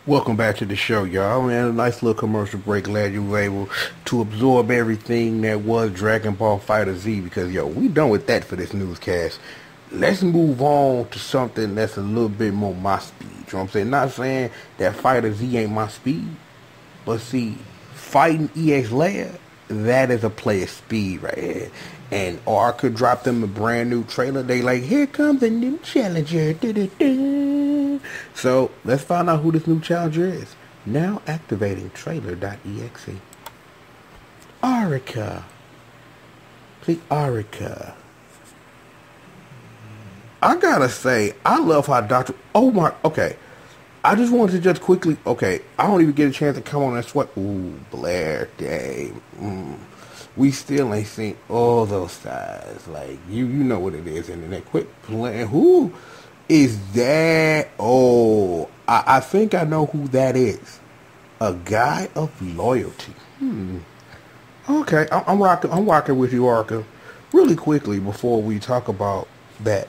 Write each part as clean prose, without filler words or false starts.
Welcome back to the show, y'all. Man, a nice little commercial break. Glad you were able to absorb everything that was Dragon Ball Fighter Z because, yo, we done with that for this newscast. Let's move on to something that's a little bit more my speed. You know what I'm saying? Not saying that Fighter Z ain't my speed, but see, fighting EX Leia, that is a player speed right here. And Arca dropped them a brand new trailer. They like, here comes a new challenger. Du-du-du. So let's find out who this new challenger is. Now activating trailer.exe. Arica. Please, Arica. I gotta say, I love how Dr. Oh my, okay. I just wanted to just quickly, okay, I don't even get a chance to come on and sweat. Ooh, Blair Day. We still ain't seen all those sides. Like, you know what it is, internet. Quit playing. Who is that? Oh, I think I know who that is. A guy of loyalty. Okay, I'm rocking with you, Arca. Really quickly before we talk about that,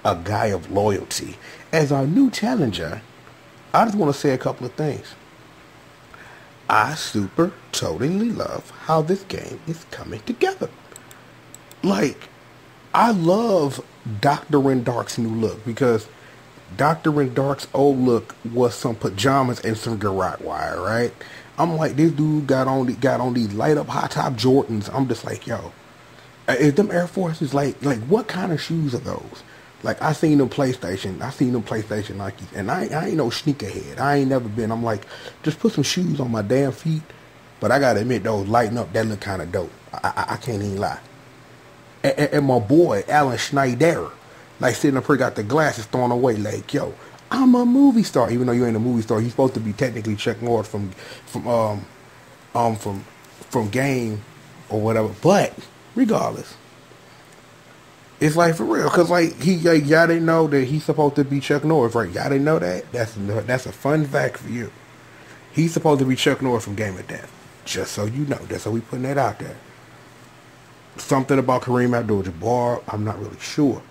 a guy of loyalty. As our new challenger, I just want to say a couple of things. I super totally love how this game is coming together. Like, I love Dr. Rendark's new look because Dr. Rendark's old look was some pajamas and some garrote wire, right? I'm like, this dude got on these light up high top Jordans. I'm just like, yo, is them Air Forces like what kind of shoes are those? Like, I seen them PlayStation Nikes, and I ain't no sneakerhead. I ain't never been. I'm like, just put some shoes on my damn feet. But I gotta admit, those lighting up, that look kind of dope. I can't even lie. And my boy, Alan Schneider, like sitting up here, got the glasses thrown away, like, yo, I'm a movie star. Even though you ain't a movie star, you're supposed to be technically Chuck Norris from Game or whatever. But regardless. It's like for real, cause like y'all didn't know that he's supposed to be Chuck Norris, right? Y'all didn't know that. That's a fun fact for you. He's supposed to be Chuck Norris from Game of Death. Just so you know, that's how we putting that out there. Something about Kareem Abdul-Jabbar, I'm not really sure.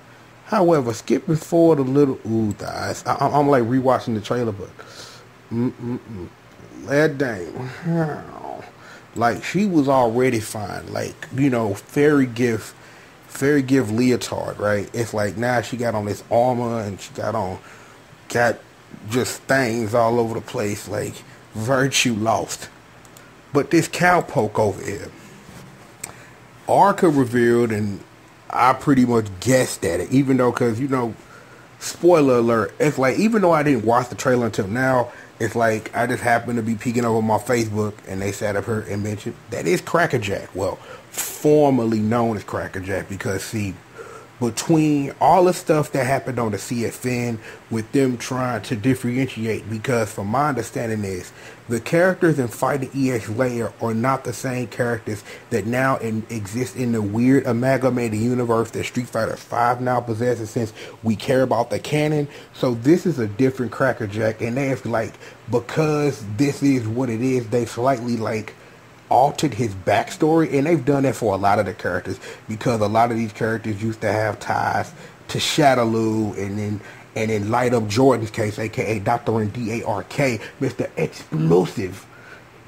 However, skipping forward a little, guys, I'm like rewatching the trailer, but that dang, like she was already fine, like fairy gift leotard, right? It's like now she got on this armor and she got just things all over the place, like virtue lost. But this cowpoke over here, Arca revealed, and I pretty much guessed at it, even though, because spoiler alert, it's like, even though I didn't watch the trailer until now, it's like I just happened to be peeking over my Facebook and they sat up here and mentioned that is Crackerjack. Well, formerly known as Crackerjack, because see, between all the stuff that happened on the CFN with them trying to differentiate, because from my understanding is the characters in Fighting EX Layer are not the same characters that now exist in the weird amalgamated universe that Street Fighter V now possesses, since we care about the canon. So this is a different Crackerjack, and they have like, because this is what it is, they slightly like altered his backstory, and they've done that for a lot of the characters, because a lot of these characters used to have ties to Shadaloo, and then Light Up Jordan's case, aka Dr. Ndark, Mr. Explosive.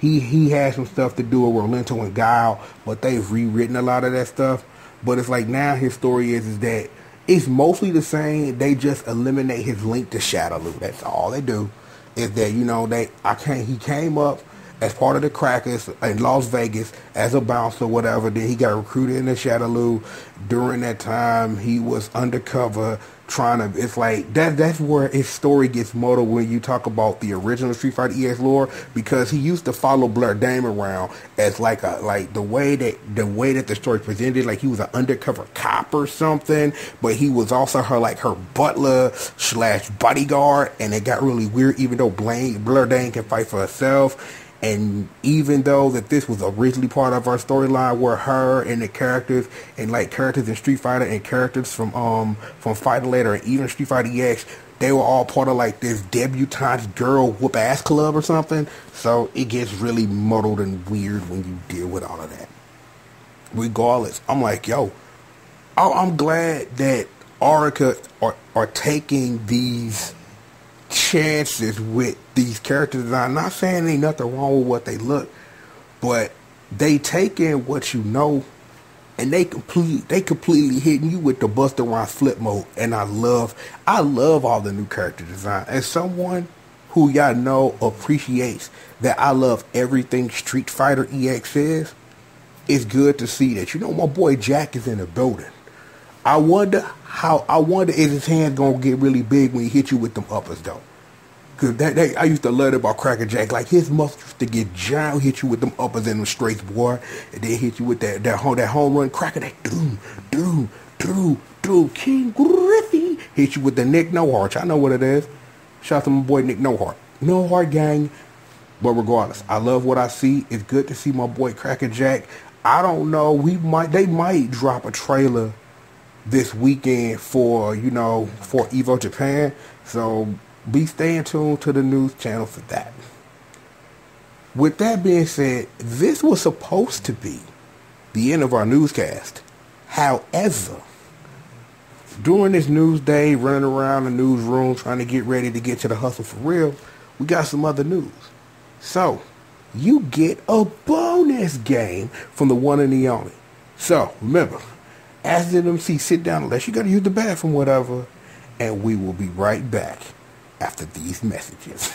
He had some stuff to do with Rolento and Guile, but they've rewritten a lot of that stuff. But it's like now his story is that it's mostly the same. They just eliminate his link to Shadaloo. That's all they do. Is that he came up as part of the Crackers in Las Vegas as a bouncer, whatever. Then he got recruited into Shadaloo. During that time, he was undercover trying to. It's like that's where his story gets muddled when you talk about the original Street Fighter EX lore, because he used to follow Blair Dame around as the way that the story presented, like he was an undercover cop or something, but he was also her butler / bodyguard, and it got really weird. Even though Blair Dame can fight for herself. And even though that this was originally part of our storyline, where her and the characters and like characters in Street Fighter and characters from Fighter Later and even Street Fighter EX, they were all part of like this debutante girl whoop ass club or something. So it gets really muddled and weird when you deal with all of that. Regardless, I'm like, yo, I'm glad that Arica are taking these chances with these character design. Not saying ain't nothing wrong with what they look, but they take in what you know, and they completely hitting you with the Busta Rhymes flip mode. And I love all the new character design. As someone who y'all know appreciates that I love everything Street Fighter EX is, it's good to see that. You know, my boy Jack is in the building. I wonder is his hands gonna get really big when he hit you with them uppers though. Cause I used to love it about Cracker Jack. Like his muscles used to get giant, hit you with them uppers and them straights, boy, and then hit you with that home run Cracker Jack. King Griffey hit you with the Nick No Heart. I know what it is. Shout out to my boy Nick No Heart. No Heart gang. But regardless, I love what I see. It's good to see my boy Cracker Jack. I don't know. They might drop a trailer this weekend for Evo Japan. So be staying tuned to the news channel for that. With that being said, this was supposed to be the end of our newscast. However, during this news day, running around the newsroom trying to get ready to get to the hustle for real, we got some other news. So, you get a bonus game from the one and the only. So, remember, as the MC, sit down unless you got to use the bathroom, whatever, and we will be right back after these messages.